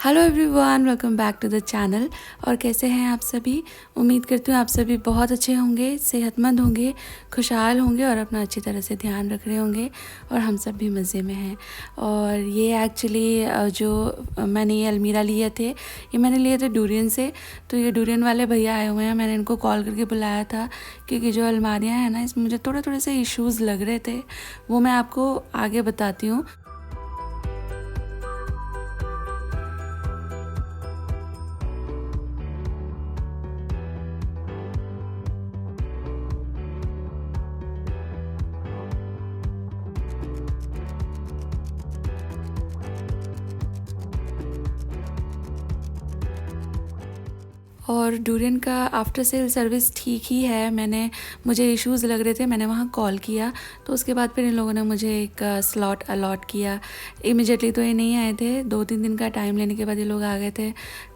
Hello everyone, welcome back to the channel. और कैसे हैं आप सभी। उम्मीद करती हूँ आप सभी बहुत अच्छे होंगे, सेहतमंद होंगे, खुशहाल होंगे और अपना अच्छी तरह से ध्यान रख रहे होंगे। और हम सब भी मज़े में हैं। और ये एक्चुअली जो मैंने ये अलमीरा लिए थे, ये मैंने लिए थे डूरियन से। तो ये डूरियन वाले भैया आए हुए हैं, मैंने इनको कॉल करके बुलाया था क्योंकि जो अलमारियाँ हैं ना, इसमें मुझे थोड़े थोड़े से इश्यूज़ लग रहे थे। वो मैं आपको आगे बताती हूँ। और डूरियन का आफ्टर सेल सर्विस ठीक ही है। मुझे इश्यूज़ लग रहे थे, मैंने वहाँ कॉल किया तो उसके बाद फिर इन लोगों ने मुझे एक स्लॉट अलॉट किया। इमिजिएटली तो ये नहीं आए थे, 2-3 दिन का टाइम लेने के बाद ये लोग आ गए थे,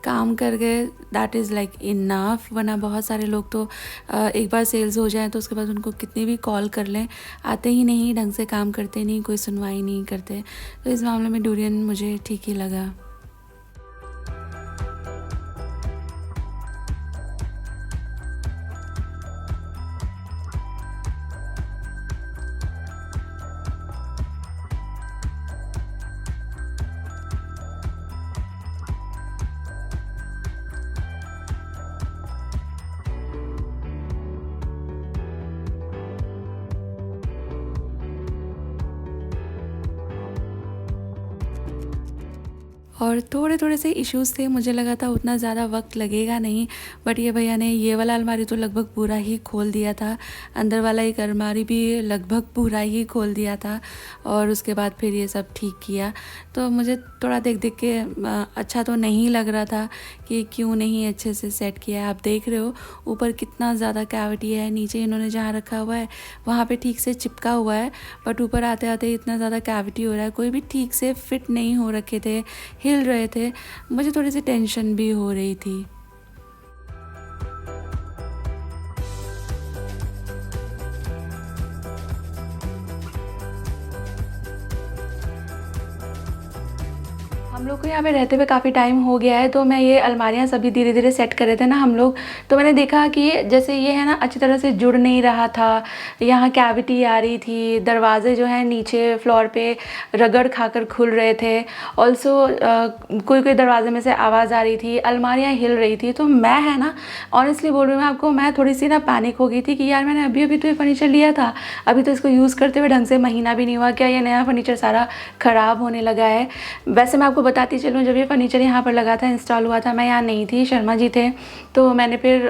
काम कर गए। That is like enough. वरना बहुत सारे लोग तो एक बार सेल्स हो जाए तो उसके बाद उनको कितनी भी कॉल कर लें, आते ही नहीं, ढंग से काम करते नहीं, कोई सुनवाई नहीं करते। तो इस मामले में डूरियन मुझे ठीक ही लगा। और थोड़े थोड़े से इश्यूज़ थे, मुझे लगा था उतना ज़्यादा वक्त लगेगा नहीं, बट ये भैया ने ये वाला अलमारी तो लगभग पूरा ही खोल दिया था। अंदर वाला एक अलमारी भी लगभग पूरा ही खोल दिया था और उसके बाद फिर ये सब ठीक किया। तो मुझे थोड़ा देख देख के अच्छा तो नहीं लग रहा था कि क्यों नहीं अच्छे से सेट किया है। आप देख रहे हो ऊपर कितना ज़्यादा कैविटी है, नीचे इन्होंने जहाँ रखा हुआ है वहाँ पे ठीक से चिपका हुआ है, बट ऊपर आते आते इतना ज़्यादा कैविटी हो रहा है, कोई भी ठीक से फिट नहीं हो रखे थे, हिल रहे थे। मुझे थोड़ी सी टेंशन भी हो रही थी। हम लोग को यहाँ पे रहते हुए काफ़ी टाइम हो गया है, तो मैं ये अलमारियाँ सभी धीरे धीरे सेट कर रहे थे ना हम लोग। तो मैंने देखा कि जैसे ये है ना, अच्छी तरह से जुड़ नहीं रहा था, यहाँ कैविटी आ रही थी, दरवाजे जो हैं नीचे फ्लोर पे रगड़ खाकर खुल रहे थे। ऑल्सो कोई कोई दरवाजे में से आवाज़ आ रही थी, अलमारियाँ हिल रही थी। तो मैं है ना, ऑनेस्टली बोल रही हूँ मैं आपको, मैं थोड़ी सी ना पैनिक हो गई थी कि यार मैंने अभी अभी तो ये फर्नीचर लिया था, अभी तो इसको यूज़ करते हुए ढंग से महीना भी नहीं हुआ, क्या ये नया फर्नीचर सारा ख़राब होने लगा है। वैसे मैं आपको बताती चलूँ, जब ये फर्नीचर यहाँ पर लगा था, इंस्टॉल हुआ था, मैं यहाँ नहीं थी, शर्मा जी थे। तो मैंने फिर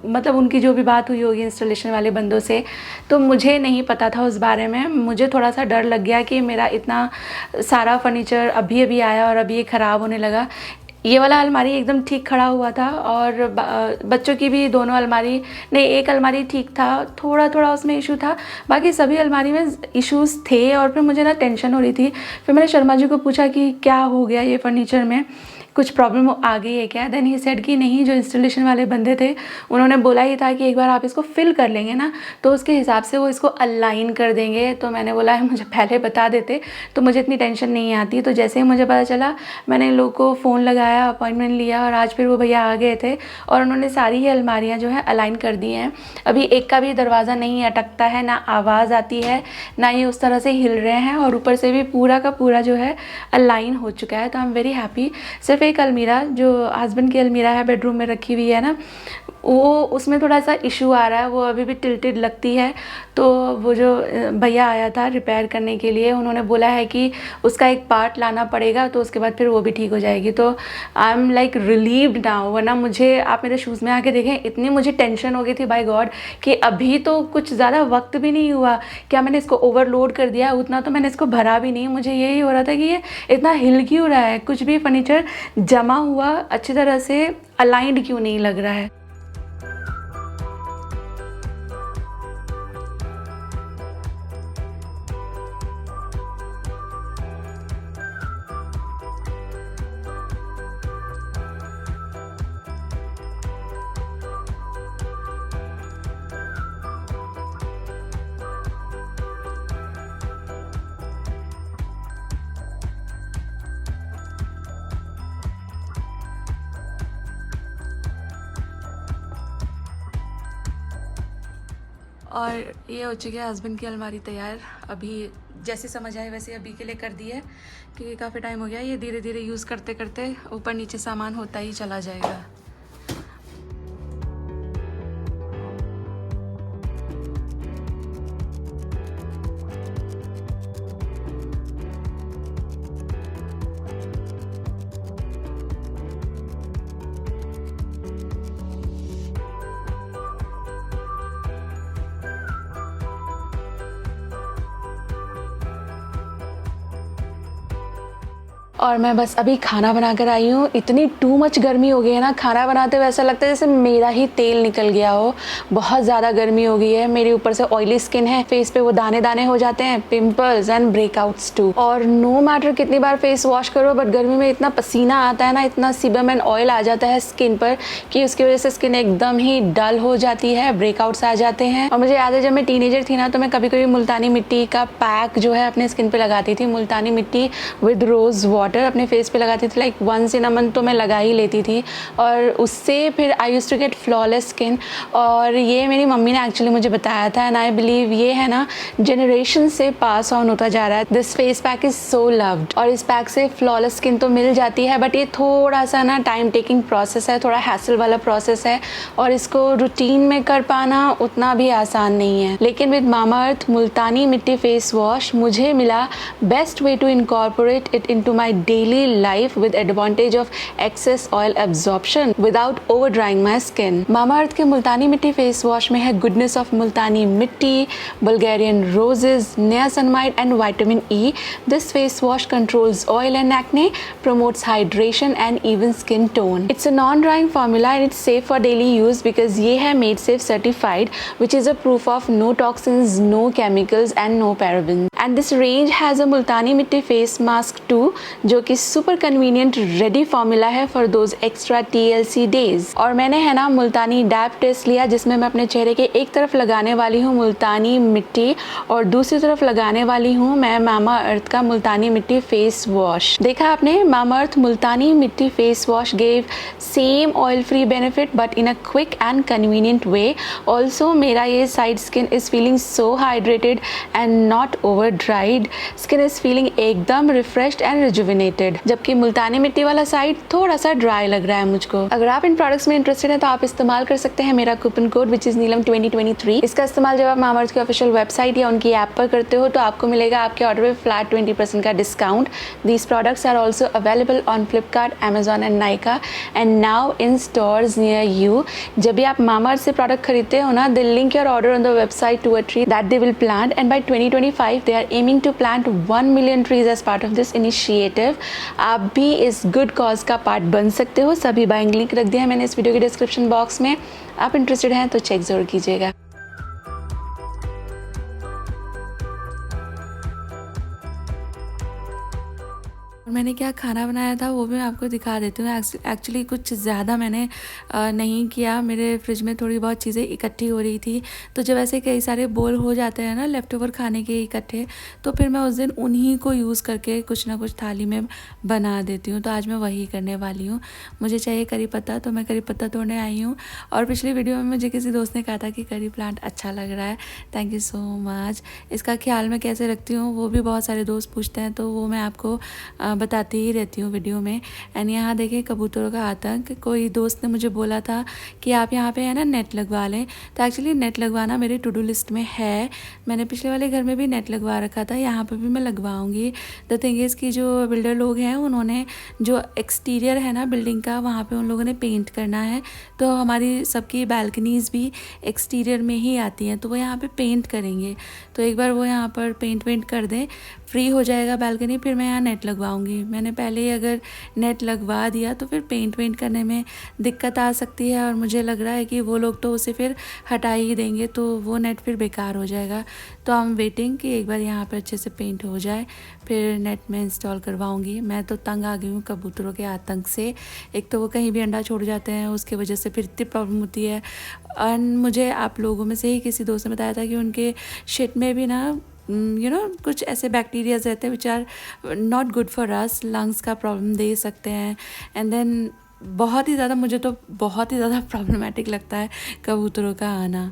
मतलब उनकी जो भी बात हुई होगी इंस्टॉलेशन वाले बंदों से, तो मुझे नहीं पता था उस बारे में। मुझे थोड़ा सा डर लग गया कि मेरा इतना सारा फर्नीचर अभी अभी आया और अभी ये ख़राब होने लगा। ये वाला अलमारी एकदम ठीक खड़ा हुआ था और बच्चों की भी दोनों अलमारी नहीं, एक अलमारी ठीक था, थोड़ा थोड़ा उसमें इशू था, बाकी सभी अलमारी में इश्यूज़ थे। और फिर मुझे ना टेंशन हो रही थी। फिर मैंने शर्मा जी को पूछा कि क्या हो गया, ये फर्नीचर में कुछ प्रॉब्लम आ गई है क्या। देन ही सेड कि नहीं, जो इंस्टॉलेशन वाले बंदे थे उन्होंने बोला ही था कि एक बार आप इसको फिल कर लेंगे ना तो उसके हिसाब से वो इसको अलाइन कर देंगे। तो मैंने बोला है मुझे पहले बता देते तो मुझे इतनी टेंशन नहीं आती। तो जैसे ही मुझे पता चला, मैंने इन लोगों को फ़ोन लगाया, अपॉइंटमेंट लिया और आज फिर वो भैया आ गए थे और उन्होंने सारी ही अलमारियाँ जो है अलाइन कर दी हैं। अभी एक का भी दरवाज़ा नहीं अटकता है, ना आवाज़ आती है, ना ये उस तरह से हिल रहे हैं, और ऊपर से भी पूरा का पूरा जो है अलाइन हो चुका है। तो आई एम वेरी हैप्पी। सिर्फ एक अलमीरा जो हस्बैंड की अलमीरा है बेडरूम में रखी हुई है ना, वो उसमें थोड़ा सा इशू आ रहा है, वो अभी भी टिल्टेड लगती है। तो वो जो भैया आया था रिपेयर करने के लिए, उन्होंने बोला है कि उसका एक पार्ट लाना पड़ेगा, तो उसके बाद फिर वो भी ठीक हो जाएगी। तो I am like relieved now. वरना मुझे, आप मेरे शूज़ में आके देखें, इतनी मुझे टेंशन हो गई थी बाय गॉड कि अभी तो कुछ ज़्यादा वक्त भी नहीं हुआ, क्या मैंने इसको ओवरलोड कर दिया, उतना तो मैंने इसको भरा भी नहीं। मुझे यही हो रहा था कि ये इतना हिल क्यों रहा है, कुछ भी फर्नीचर जमा हुआ अच्छी तरह से अलाइंड क्यों नहीं लग रहा है। और ये हो चुकी है हस्बैंड की अलमारी तैयार। अभी जैसे समझ आए वैसे अभी के लिए कर दी है, क्योंकि काफ़ी टाइम हो गया। ये धीरे धीरे यूज़ करते करते ऊपर नीचे सामान होता ही चला जाएगा। और मैं बस अभी खाना बना कर आई हूँ। इतनी टू मच गर्मी हो गई है ना, खाना बनाते हुए ऐसा लगता है जैसे मेरा ही तेल निकल गया हो। बहुत ज़्यादा गर्मी हो गई है। मेरी ऊपर से ऑयली स्किन है, फेस पे वो दाने दाने हो जाते हैं, पिंपल्स एंड ब्रेकआउट्स टू। और नो मैटर कितनी बार फेस वॉश करो, बट गर्मी में इतना पसीना आता है ना, इतना सीबम एंड ऑयल आ जाता है स्किन पर कि उसकी वजह से स्किन एकदम ही डल हो जाती है, ब्रेकआउट्स आ जाते हैं। और मुझे याद है जब मैं टीनेजर थी ना, तो मैं कभी कभी मुल्तानी मिट्टी का पैक जो है अपने स्किन पे लगाती थी। मुल्तानी मिट्टी विद रोज वाटर अपने फेस पे लगाती थी, like once in a month तो मैं लगा ही लेती थी। और उससे फिर I used to get flawless skin. और ये मेरी मम्मी ने एक्चुअली मुझे बताया था, एंड आई बिलीव ये है ना जनरेशन से पास ऑन होता जा रहा है। This face pack is so loved. और इस पैक से फ्लॉलेस स्किन तो मिल जाती है, बट ये थोड़ा सा ना टाइम टेकिंग प्रोसेस है, थोड़ा हैसल वाला प्रोसेस है, और इसको रूटीन में कर पाना उतना भी आसान नहीं है। लेकिन विद मामाअर्थ मुल्तानी मिट्टी फेस वॉश मुझे मिला best way to incorporate it into my daily life with advantage of excess oil absorption without over drying my skin. Mamaearth के मुल्तानी मिट्टी फेस वॉश में है goodness of मुल्तानी मिट्टी, Bulgarian roses, niacinamide and vitamin E. This face wash controls oil and acne, promotes hydration and even skin tone. It's a non-drying formula and it's safe for daily use because ये है made safe certified, which is a proof of no toxins, no chemicals and no parabens. And this range has a मुल्तानी मिट्टी face mask too, जो कि super convenient ready formula है for those extra TLC days. और मैंने है ना मुल्तानी dab test लिया, जिसमें मैं अपने चेहरे के एक तरफ लगाने वाली हूँ मुल्तानी मिट्टी और दूसरी तरफ लगाने वाली हूँ मैं मामाअर्थ का मुल्तानी मिट्टी फेस वॉश। देखा आपने, मामाअर्थ मुल्तानी मिट्टी face wash gave same oil free benefit but in a quick and convenient way. Also मेरा ये side skin is feeling so hydrated and not over dried. Skin is feeling एकदम refreshed and rejuvenated, जबकि मुल्तानी मिट्टी वाला side थोड़ा सा dry लग रहा है मुझको। अगर आप इन प्रोडक्ट्स में इंटरेस्टेड हैं तो आप इस्तेमाल कर सकते हैं मेरा कूपन कोड विच इज नीलम 2023। इसका इस्तेमाल जब आप मामाअर्थ की ऑफिशियल वेबसाइट या उनकी ऐप पर करते हो तो आपको मिलेगा आपके ऑर्डर पे फ्लैट 20% का discount. These products are also available on Flipkart, Amazon and Nykaa and now in stores near you. जब भी आप मामाअर्थ से प्रोडक्ट खरीदते हो ना, they link your order on the website to a tree that they will plant, and by 2025 they are aiming to plant 1 million trees as part of this initiative. आप भी इस गुड कॉज का part बन सकते हो। सभी buying link रख दिया है मैंने इस वीडियो के डिस्क्रिप्शन बॉक्स में। आप इंटरेस्टेड हैं तो चेक जरूर कीजिएगा। और मैंने क्या खाना बनाया था वो भी मैं आपको दिखा देती हूँ। एक्चुअली कुछ ज़्यादा मैंने नहीं किया। मेरे फ्रिज में थोड़ी बहुत चीज़ें इकट्ठी हो रही थी, तो जब ऐसे कई सारे बोल हो जाते हैं ना लेफ़्ट ओवर खाने के इकट्ठे, तो फिर मैं उस दिन उन्हीं को यूज़ करके कुछ ना कुछ थाली में बना देती हूँ। तो आज मैं वही करने वाली हूँ। मुझे चाहिए करी पत्ता, तो मैं करी पत्ता तोड़ने आई हूँ। और पिछली वीडियो में मुझे किसी दोस्त ने कहा था कि करी प्लांट अच्छा लग रहा है, थैंक यू सो मच। इसका ख्याल मैं कैसे रखती हूँ वो भी बहुत सारे दोस्त पूछते हैं, तो वो मैं आपको बताती ही रहती हूँ वीडियो में। एंड यहाँ देखिए कबूतरों का आतंक। कोई दोस्त ने मुझे बोला था कि आप यहाँ पे है ना नेट लगवा लें, तो एक्चुअली नेट लगवाना मेरे टू डू लिस्ट में है। मैंने पिछले वाले घर में भी नेट लगवा रखा था, यहाँ पर भी मैं लगवाऊंगी। द थिंग इज़ कि जो बिल्डर लोग हैं उन्होंने जो एक्सटीरियर है ना बिल्डिंग का, वहाँ पर उन लोगों ने पेंट करना है, तो हमारी सबकी बैल्कनीज़ भी एक्सटीरियर में ही आती हैं, तो वो यहाँ पर पेंट करेंगे। तो एक बार वो यहाँ पर पेंट वेंट कर दें, फ्री हो जाएगा बैल्कनी, फिर मैं यहाँ नेट लगवाऊंगी। मैंने पहले ही अगर नेट लगवा दिया तो फिर पेंट वेंट करने में दिक्कत आ सकती है, और मुझे लग रहा है कि वो लोग तो उसे फिर हटा ही देंगे, तो वो नेट फिर बेकार हो जाएगा। तो आई एम वेटिंग कि एक बार यहाँ पर अच्छे से पेंट हो जाए, फिर नेट में इंस्टॉल करवाऊँगी। मैं तो तंग आ गई हूँ कबूतरों के आतंक से। एक तो वो कहीं भी अंडा छोड़ जाते हैं, उसकी वजह से फिर इतनी प्रॉब्लम होती है। और मुझे आप लोगों में से ही किसी दोस्त ने बताया था कि उनके शिट में भी ना कुछ ऐसे बैक्टीरियाज रहते हैं which are not good for us, lungs का प्रॉब्लम दे सकते हैं। एंड देन बहुत ही ज़्यादा, मुझे तो बहुत ही ज़्यादा प्रॉब्लमेटिक लगता है कबूतरों का आना।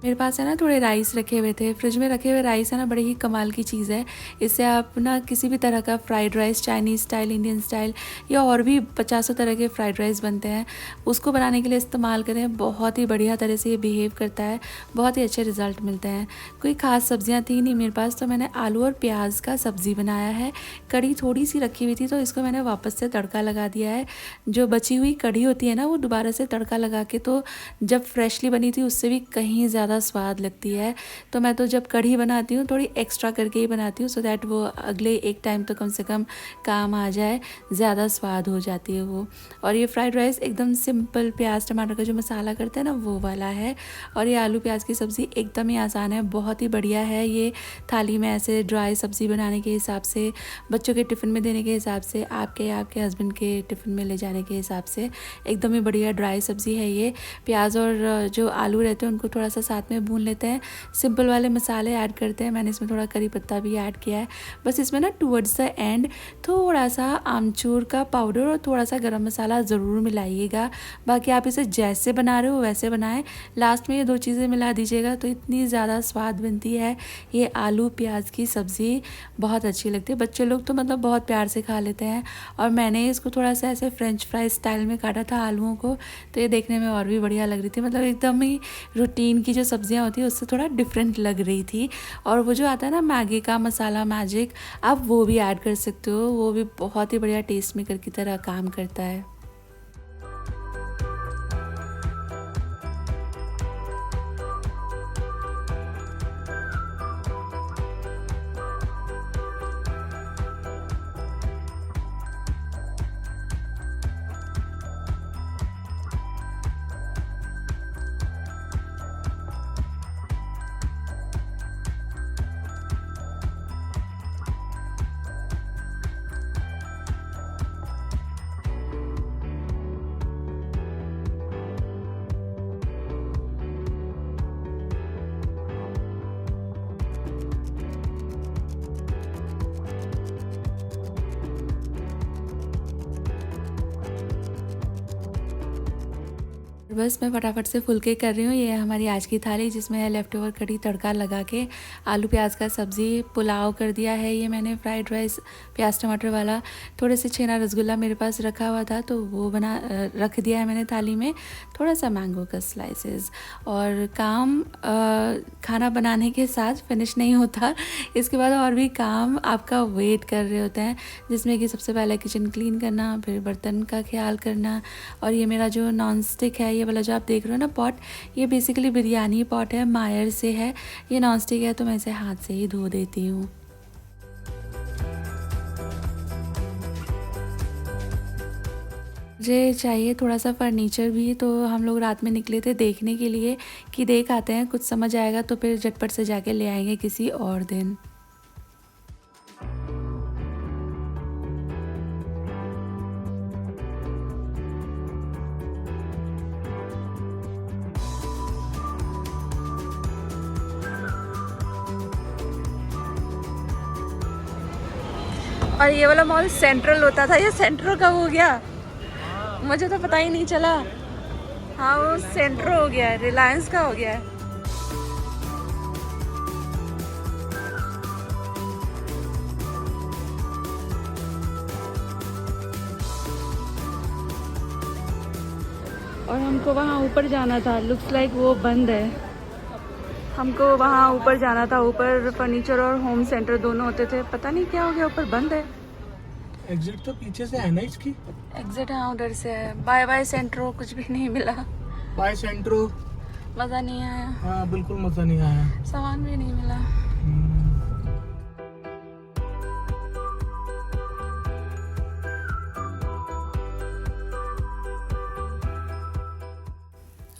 मेरे पास है ना थोड़े राइस रखे हुए थे। फ्रिज में रखे हुए राइस है ना बड़ी ही कमाल की चीज़ है। इससे आप ना किसी भी तरह का fried rice, Chinese style, Indian style या और भी पचासों तरह के फ्राइड राइस बनते हैं, उसको बनाने के लिए इस्तेमाल करें। बहुत ही बढ़िया तरह से ये बिहेव करता है, बहुत ही अच्छे रिज़ल्ट मिलते हैं। कोई ख़ास सब्जियाँ थी नहीं मेरे पास, तो मैंने आलू और प्याज का सब्ज़ी बनाया है। कढ़ी थोड़ी सी रखी हुई थी तो इसको मैंने वापस से तड़का लगा दिया है। जो बची हुई कढ़ी होती है ना, वो दोबारा से तड़का लगा के, तो जब फ्रेशली बनी थी उससे भी कहीं ज़्यादा स्वाद लगती है। तो मैं तो जब कढ़ी बनाती हूँ थोड़ी एक्स्ट्रा करके ही बनाती हूँ, सो दैट वो अगले एक टाइम तो कम से कम काम आ जाए, ज़्यादा स्वाद हो जाती है वो। और ये फ्राइड राइस एकदम सिंपल प्याज टमाटर का जो मसाला करते हैं ना, वो वाला है। और ये आलू प्याज की सब्ज़ी एकदम ही आसान है, बहुत ही बढ़िया है। ये थाली में ऐसे ड्राई सब्ज़ी बनाने के हिसाब से, बच्चों के टिफ़िन में देने के हिसाब से, आपके हस्बैंड के टिफ़िन में ले जाने के हिसाब से एकदम ही बढ़िया ड्राई सब्ज़ी है ये। प्याज और जो आलू रहते हैं उनको थोड़ा सा साथ में भून लेते हैं, सिंपल वाले मसाले ऐड करते हैं। मैंने इसमें थोड़ा करी पत्ता भी ऐड किया है। बस इसमें ना टुवर्ड्स द एंड थोड़ा सा आमचूर का पाउडर और थोड़ा सा गरम मसाला ज़रूर मिलाइएगा। बाकी आप इसे जैसे बना रहे हो वैसे बनाएं। लास्ट में ये दो चीज़ें मिला दीजिएगा तो इतनी ज़्यादा स्वाद बनती है ये आलू प्याज की सब्ज़ी, बहुत अच्छी लगती है। बच्चे लोग तो मतलब बहुत प्यार से खा लेते हैं। और मैंने इसको थोड़ा सा ऐसे फ्रेंच फ्राई स्टाइल में काटा था आलूओं को, तो ये देखने में और भी बढ़िया लग रही थी। मतलब एकदम ही रूटीन की जो सब्जियां होती है उससे थोड़ा डिफरेंट लग रही थी। और वो जो आता है ना मैगी का मसाला मैजिक, आप वो भी ऐड कर सकते हो, वो भी बहुत ही बढ़िया टेस्ट मेकर की तरह काम करता है। बस मैं फटाफट से फुलके कर रही हूँ। ये है हमारी आज की थाली, जिसमें है लेफ़्ट ओवर कढ़ी तड़का लगा के, आलू प्याज का सब्ज़ी, पुलाव कर दिया है ये मैंने फ्राइड राइस प्याज टमाटर वाला। थोड़े से छेना रसगुल्ला मेरे पास रखा हुआ था तो वो रख दिया है मैंने थाली में। थोड़ा सा मैंगो का स्लाइसेस। और काम खाना बनाने के साथ फिनिश नहीं होता, इसके बाद और भी काम आपका वेट कर रहे होते हैं, जिसमें कि सबसे पहले किचन क्लीन करना, फिर बर्तन का ख्याल करना। और ये मेरा जो नॉन स्टिक है, ये वाला जो आप देख रहे हो ना पॉट, ये बेसिकली बिरयानी पॉट है, मायर से है। ये नॉन स्टिक है तो मैं इसे हाथ से ही धो देती हूँ। मुझे चाहिए थोड़ा सा फर्नीचर भी, तो हम लोग रात में निकले थे देखने के लिए कि देख आते हैं, कुछ समझ आएगा तो फिर झटपट से जाके ले आएंगे किसी और दिन। और ये वाला मॉल सेंट्रल होता था, ये सेंट्रो कब हो गया मुझे तो पता ही नहीं चला। हाँ वो सेंट्रो हो गया है, रिलायंस का हो गया है। और हमको वहाँ ऊपर जाना था, लुक्स लाइक वो बंद है। हमको वहाँ ऊपर जाना था, ऊपर फर्नीचर और होम सेंटर दोनों होते थे, पता नहीं क्या हो गया, ऊपर बंद है। एग्जिट तो पीछे से है ना इसकी? एग्जिट हाँ उधर से है। बाय बाय सेंट्रो कुछ भी नहीं मिला। बाय सेंट्रो मज़ा नहीं आया। हाँ बिल्कुल मज़ा नहीं आया, सामान भी नहीं मिला।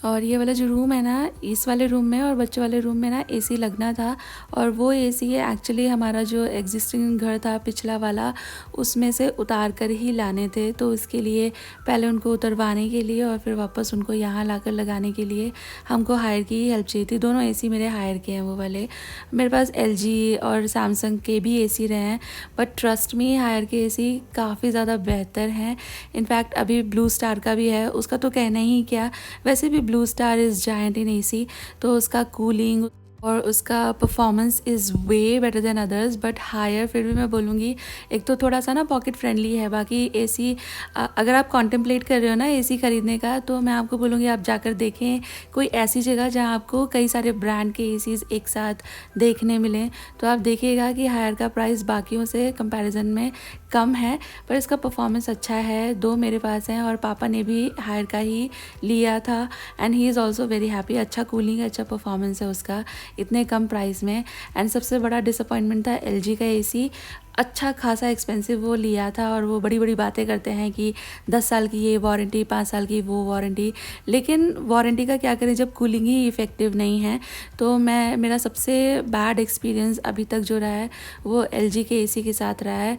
और ये वाला जो रूम है ना, इस वाले रूम में और बच्चों वाले रूम में ना एसी लगना था। और वो एसी है एक्चुअली हमारा जो एग्जिस्टिंग घर था पिछला वाला, उसमें से उतार कर ही लाने थे। तो इसके लिए पहले उनको उतरवाने के लिए और फिर वापस उनको यहाँ लाकर लगाने के लिए हमको हायर की हेल्प चाहिए थी। दोनों एसी मेरे हायर के हैं वो वाले। मेरे पास LG और सैमसंग के भी एसी रहे हैं, बट ट्रस्ट मी हायर के एसी काफ़ी ज़्यादा बेहतर हैं। इनफैक्ट अभी ब्लू स्टार का भी है, उसका तो कहना ही क्या। वैसे भी Blue Star is giant in AC, तो उसका कूलिंग और उसका performance is way better than others, but higher फिर भी मैं बोलूँगी। एक तो थोड़ा सा ना पॉकेट फ्रेंडली है, बाकी एसी अगर आप कॉन्टेम्पलेट कर रहे हो ना एसी ख़रीदने का, तो मैं आपको बोलूँगी आप जाकर देखें कोई ऐसी जगह जहाँ आपको कई सारे ब्रांड के एसीज़ एक साथ देखने मिलें। तो आप देखिएगा कि हायर का प्राइस बाकियों से कंपैरिजन में कम है, पर इसका परफॉर्मेंस अच्छा है। 2 मेरे पास हैं और पापा ने भी हायर का ही लिया था and he is also very happy. अच्छा कूलिंग, अच्छा परफॉर्मेंस है उसका इतने कम प्राइस में। एंड सबसे बड़ा डिसअपॉइंटमेंट था एलजी का एसी, अच्छा खासा एक्सपेंसिव वो लिया था और वो बड़ी बड़ी बातें करते हैं कि 10 साल की ये वारंटी, 5 साल की वो वारंटी, लेकिन वारंटी का क्या करें जब कूलिंग ही इफ़ेक्टिव नहीं है। तो मेरा सबसे बैड एक्सपीरियंस अभी तक जो रहा है वो एलजी के एसी के साथ रहा है।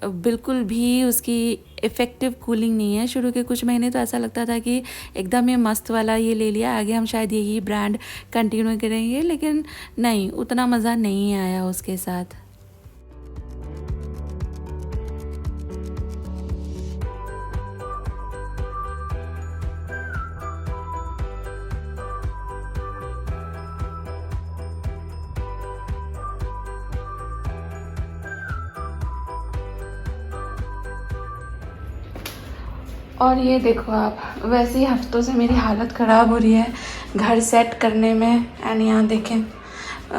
बिल्कुल भी उसकी इफ़ेक्टिव कूलिंग नहीं है। शुरू के कुछ महीने तो ऐसा लगता था कि एकदम ही मस्त वाला ये ले लिया, आगे हम शायद यही ब्रांड कंटिन्यू करेंगे, लेकिन नहीं, उतना मज़ा नहीं आया उसके साथ। और ये देखो आप, वैसे ही हफ्तों से मेरी हालत ख़राब हो रही है घर सेट करने में। एंड यहाँ देखें,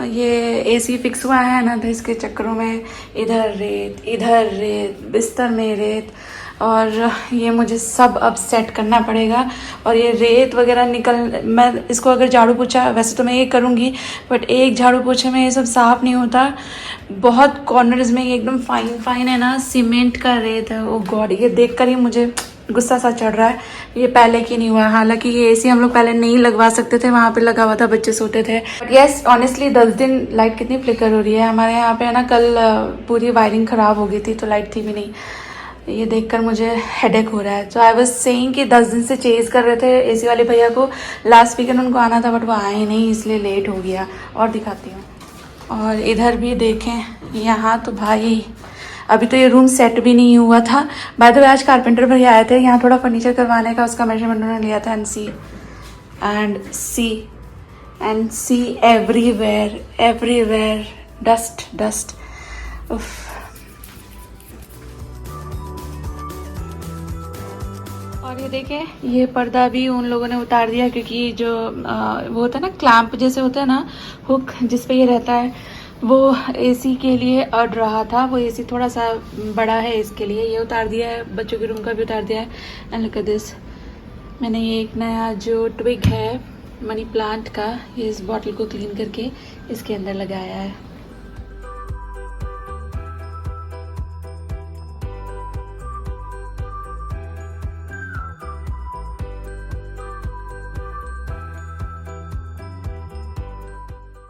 ये एसी फिक्स हुआ है ना, तो इसके चक्करों में इधर रेत, बिस्तर में रेत, और ये मुझे सब अब सेट करना पड़ेगा। और ये रेत वगैरह मैं इसको अगर झाड़ू पोछा, वैसे तो मैं ये करूँगी, बट एक झाड़ू पोछे में ये सब साफ़ नहीं होता। बहुत कॉर्नर्स में ये एकदम फाइन है ना, सीमेंट का रेत है। ओ गॉड, ये देख कर ही मुझे गुस्सा सा चढ़ रहा है। ये पहले की नहीं हुआ, हालांकि ये एसी हम लोग पहले नहीं लगवा सकते थे, वहाँ पे लगा हुआ था, बच्चे सोते थे। बट येस, ऑनेस्टली 10 दिन लाइट कितनी फ्लिकर हो रही है हमारे यहाँ पे है ना। कल पूरी वायरिंग ख़राब हो गई थी तो लाइट थी भी नहीं। ये देखकर मुझे हेडेक हो रहा है। तो आई वाज सेइंग कि 10 दिन से चेज़ कर रहे थे एसी वाले भैया को। लास्ट वीकेंड उनको आना था बट वो आए नहीं, इसलिए लेट हो गया। और दिखाती हूँ, और इधर भी देखें, यहाँ तो भाई अभी तो ये रूम सेट भी नहीं हुआ था। बाय द वे आज कारपेंटर भैया आए थे यहाँ थोड़ा फर्नीचर करवाने का, उसका मेजरमेंट उन्होंने लिया था। And C everywhere dust. उफ। और ये देखें, ये पर्दा भी उन लोगों ने उतार दिया, क्योंकि जो वो होता है ना क्लैंप जैसे होता है ना, हुक जिस पे ये रहता है, वो एसी के लिए अड़ रहा था। वो एसी थोड़ा सा बड़ा है, इसके लिए ये उतार दिया है। बच्चों के रूम का भी उतार दिया है। एंड लुक एट दिस, मैंने ये एक नया जो ट्विग है मनी प्लांट का, ये इस बॉटल को क्लीन करके इसके अंदर लगाया है।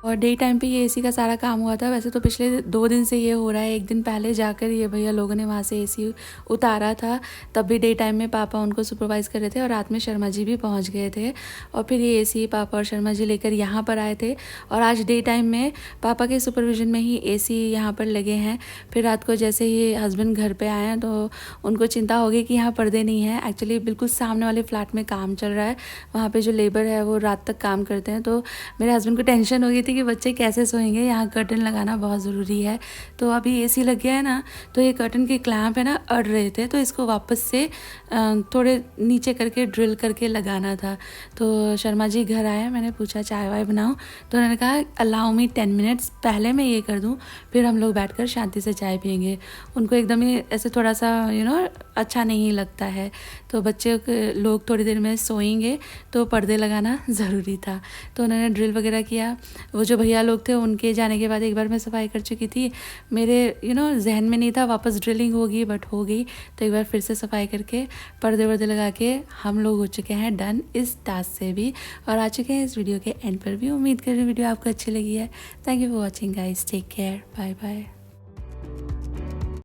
और डे टाइम पे ये एसी का सारा काम हुआ था। वैसे तो पिछले 2 दिन से ये हो रहा है। 1 दिन पहले जाकर ये भैया लोगों ने वहाँ से एसी उतारा था, तब भी डे टाइम में पापा उनको सुपरवाइज़ कर रहे थे, और रात में शर्मा जी भी पहुँच गए थे। और फिर ये एसी पापा और शर्मा जी लेकर यहाँ पर आए थे, और आज डे टाइम में पापा के सुपरविजन में ही एसी यहाँ पर लगे हैं। फिर रात को जैसे ही हस्बैंड घर पर आए हैं तो उनको चिंता हो गई कि यहाँ पर्दे नहीं हैं। एक्चुअली बिल्कुल सामने वाले फ्लैट में काम चल रहा है, वहाँ पर जो लेबर है वो रात तक काम करते हैं। तो मेरे हस्बैंड को टेंशन हो गई थी कि बच्चे कैसे सोएंगे, यहाँ कर्टन लगाना बहुत ज़रूरी है। तो अभी एसी लग गया है ना, तो ये कर्टन के क्लैंप है ना अड़ रहे थे, तो इसको वापस से थोड़े नीचे करके ड्रिल करके लगाना था। तो शर्मा जी घर आए, मैंने पूछा चाय वाय बनाऊँ, तो उन्होंने कहा अलाउ मी 10 मिनट्स, पहले मैं ये कर दूँ, फिर हम लोग बैठकर शांति से चाय पियेंगे। उनको एकदम ही ऐसे थोड़ा सा अच्छा नहीं लगता है। तो बच्चे लोग थोड़ी देर में सोएंगे तो पर्दे लगाना ज़रूरी था। तो उन्होंने ड्रिल वगैरह किया। वो जो भैया लोग थे उनके जाने के बाद एक बार मैं सफाई कर चुकी थी, मेरे जहन में नहीं था वापस ड्रिलिंग होगी, बट हो गई। तो एक बार फिर से सफाई करके पर्दे वर्दे लगा के हम लोग हो चुके हैं डन इस टास्क से भी, और आ चुके हैं इस वीडियो के एंड पर भी। उम्मीद कर रही हूँ वीडियो आपको अच्छी लगी है। Thank you for watching guys, take care, bye bye.